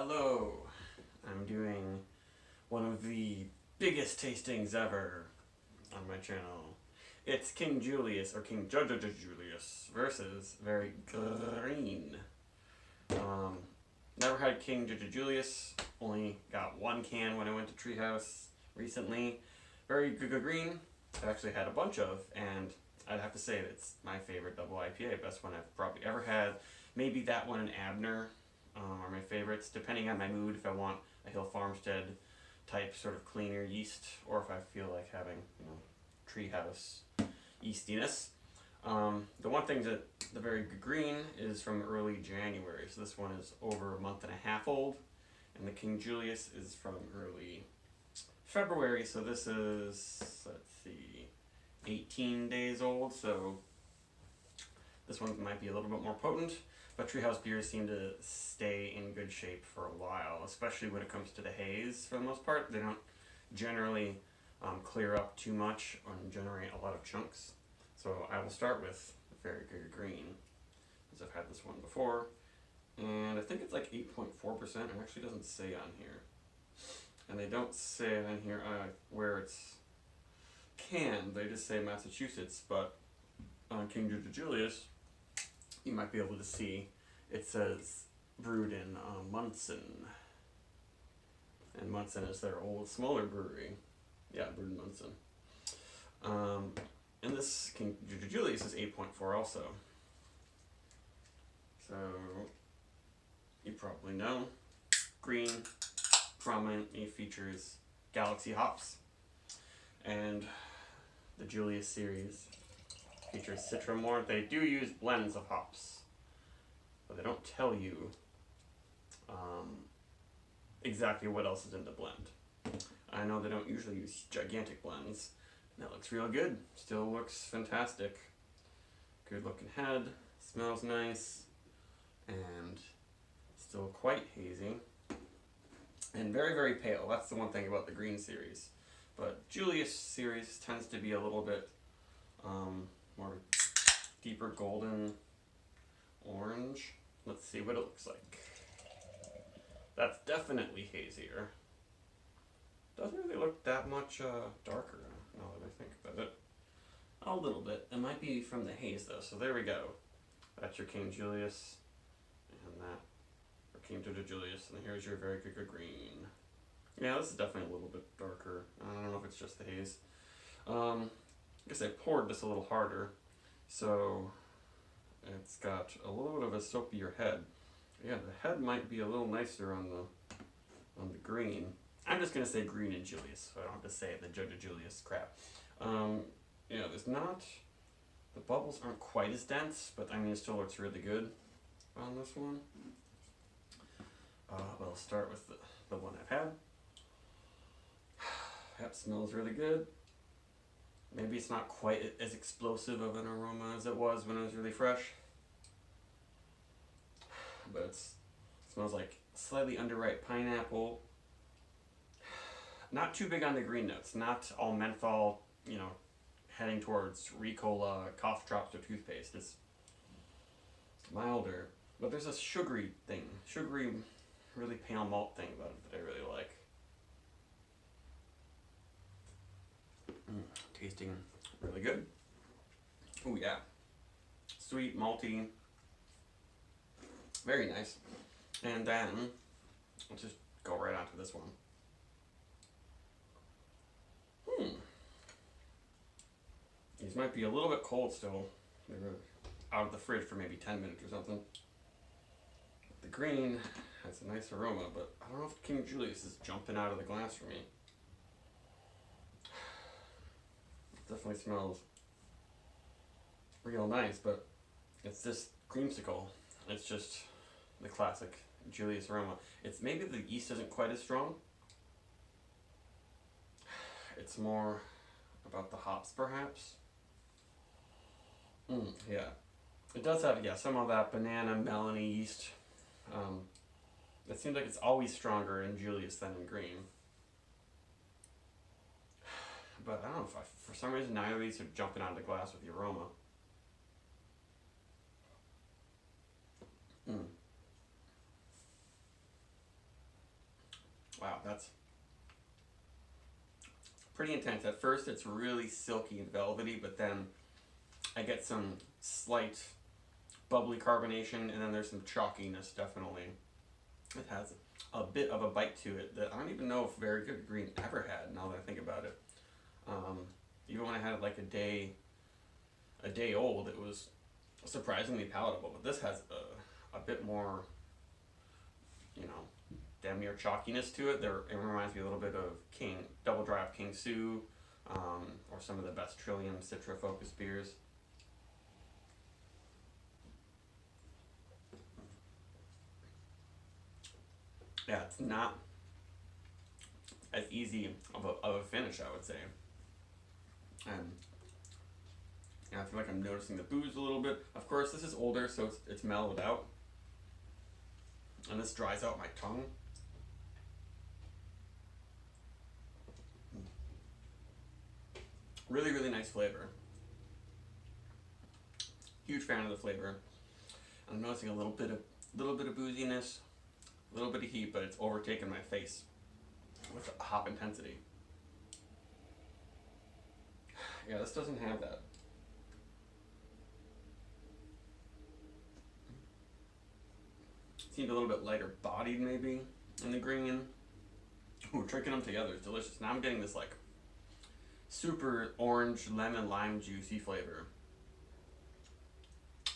Hello, I'm doing one of the biggest tastings ever on my channel. It's King Julius, or King Julius, versus Very Green. Never had King Julius, only got one can when I went to Treehouse recently. Very Green, I've actually had a bunch of, and I'd have to say it's my favorite double IPA, best one I've probably ever had. Maybe that one and Abner are my favorites, depending on my mood. If I want a Hill Farmstead type sort of cleaner yeast, or if I feel like having, Treehouse yeastiness. The one thing that the Very Green is from early January, so this one is over a month and a half old, and the King Julius is from early February, so this is, let's see, 18 days old, so this one might be a little bit more potent, but Treehouse beers seem to stay in good shape for a while, especially when it comes to the haze for the most part. They don't generally clear up too much and generate a lot of chunks. So I will start with the Very Green, as I've had this one before, and I think it's like 8.4%. It actually doesn't say on here. And they don't say it on here where it's canned, they just say Massachusetts, but on King Julius, you might be able to see it says brewed in Munson. And Munson is their old, smaller brewery. Yeah, brewed in Munson. And this King Julius is 8.4 also. So, you probably know. Green prominently features Galaxy hops. And the Julius series features Citra more. They do use blends of hops, but they don't tell you exactly what else is in the blend. I know they don't usually use gigantic blends, and that looks real good. Still looks fantastic. Good looking head, smells nice, and still quite hazy. And very, very pale. That's the one thing about the Green series. But Julius series tends to be a little bit more deeper golden orange. Let's see what it looks like. That's definitely hazier. Doesn't really look that much darker now that I think about it. A little bit. It might be from the haze though, so there we go. That's your King Julius, and that, or King Julius, and here's your Very Green. Yeah, this is definitely a little bit darker. I don't know if it's just the haze. I guess I poured this a little harder, so it's got a little bit of a soapier head. Yeah, the head might be a little nicer on the green. I'm just gonna say Green and Julius, so I don't have to say the Julius crap. There's not, the bubbles aren't quite as dense, but I mean it still looks really good on this one. We'll start with the one I've had. That smells really good. Maybe it's not quite as explosive of an aroma as it was when it was really fresh. But it smells like slightly underripe pineapple. Not too big on the green notes. Not all menthol, heading towards Ricola, cough drops, or toothpaste. It's milder. But there's a sugary thing. Sugary, really pale malt thing about it that I really like. Tasting really good. Oh yeah. Sweet, malty. Very nice. And then, let's just go right onto this one. These might be a little bit cold still. They were out of the fridge for maybe 10 minutes or something. The green has a nice aroma, but I don't know if King Julius is jumping out of the glass for me. Definitely smells real nice, but it's this creamsicle. It's just the classic Julius aroma. It's maybe the yeast isn't quite as strong. It's more about the hops, perhaps. Yeah, it does have some of that banana melony yeast. It seems like it's always stronger in Julius than in Green. But I don't know if for some reason neither of these are jumping out of the glass with the aroma. that's pretty intense. At first, it's really silky and velvety, but then I get some slight bubbly carbonation, and then there's some chalkiness, definitely. It has a bit of a bite to it that I don't even know if Very Good Green ever had, now that I think about it. Even when I had it like a day old, it was surprisingly palatable, but this has a bit more, you know, damn near chalkiness to it. It reminds me a little bit of Double Draft King Sue, or some of the best Trillium Citra focused beers. Yeah, it's not as easy of a finish, I would say. And I feel like I'm noticing the booze a little bit. Of course, this is older, so it's mellowed out. And this dries out my tongue. Really, really nice flavor. Huge fan of the flavor. I'm noticing a little bit of booziness, a little bit of heat, but it's overtaken my face with hop intensity. Yeah, this doesn't have that. Seemed a little bit lighter bodied maybe in the green. Ooh, drinking them together is delicious. Now I'm getting this like super orange, lemon, lime, juicy flavor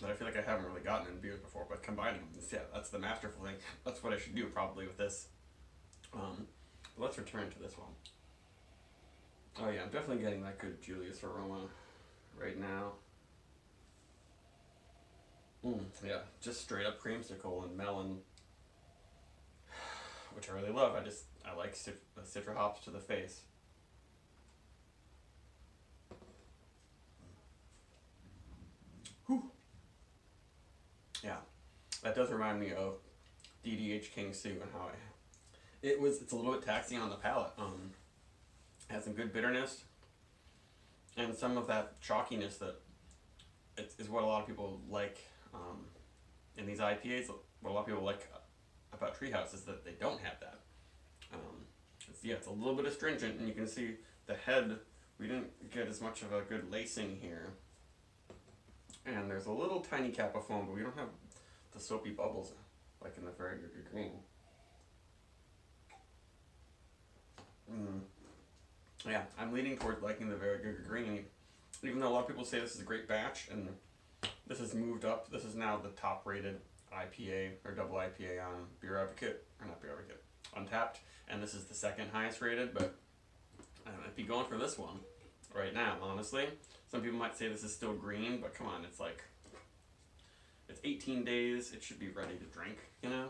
that I feel like I haven't really gotten in beers before, but combining them, yeah, that's the masterful thing. That's what I should do probably with this. Let's return to this one. Oh yeah, I'm definitely getting that good Julius aroma right now. Yeah, just straight up creamsicle and melon, which I really love. I like Citra hops to the face. Whew. Yeah, that does remind me of DDH King Sue and how it's a little bit taxing on the palate. It has some good bitterness and some of that chalkiness that is what a lot of people like in these IPAs. What a lot of people like about Treehouse is that they don't have that. It's a little bit astringent, and you can see the head. We didn't get as much of a good lacing here, and there's a little tiny cap of foam, but we don't have the soapy bubbles like in the Very Good Green. Yeah, I'm leaning towards liking the Very Good Green, even though a lot of people say this is a great batch, and this has moved up. This is now the top rated IPA or double IPA on Beer Advocate, or not Beer Advocate, Untapped, and this is the second highest rated, but I'd be going for this one right now, honestly. Some people might say this is still green, but come on, it's 18 days, it should be ready to drink, you know?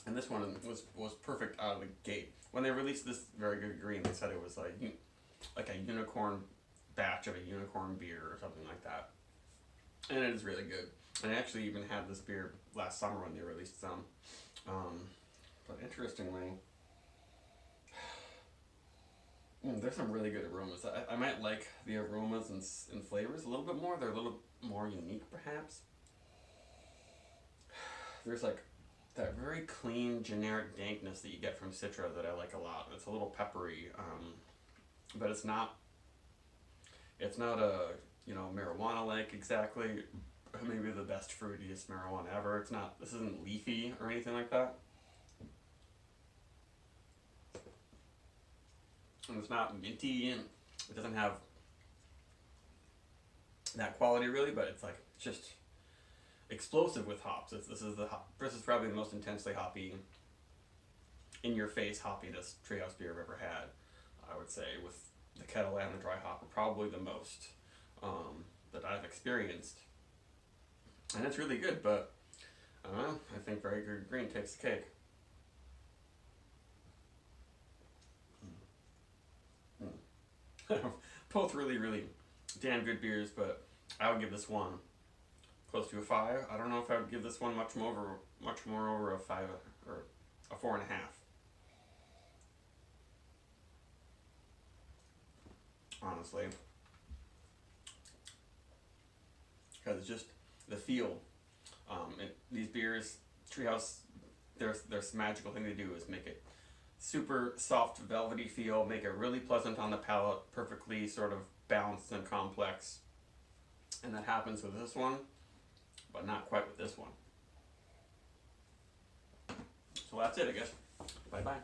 And this one was perfect out of the gate. When they released this Very Good Green, they said it was like a unicorn batch of a unicorn beer or something like that. And it is really good. And I actually even had this beer last summer when they released some. But interestingly, there's some really good aromas. I might like the aromas and flavors a little bit more. They're a little more unique, perhaps. There's like that very clean, generic dankness that you get from Citra that I like a lot. It's a little peppery, but it's not a, marijuana-like exactly. Maybe the best fruitiest marijuana ever. This isn't leafy or anything like that. And it's not minty, and it doesn't have that quality really, but it's just explosive with hops. This is probably the most intensely hoppy, in your face hoppiness Treehouse beer I've ever had. I would say with the kettle and the dry hop are probably the most that I've experienced, and it's really good. But I don't know. I think Very Good Green takes the cake. Both really, really damn good beers, but I would give this one close to a 5. I don't know if I would give this one much more over a 5 or a 4.5. Honestly, because it's just the feel These beers, Treehouse, their magical thing they do is make it super soft, velvety feel, make it really pleasant on the palate, perfectly sort of balanced and complex. And that happens with this one, but not quite with this one. So that's it, I guess. Bye bye.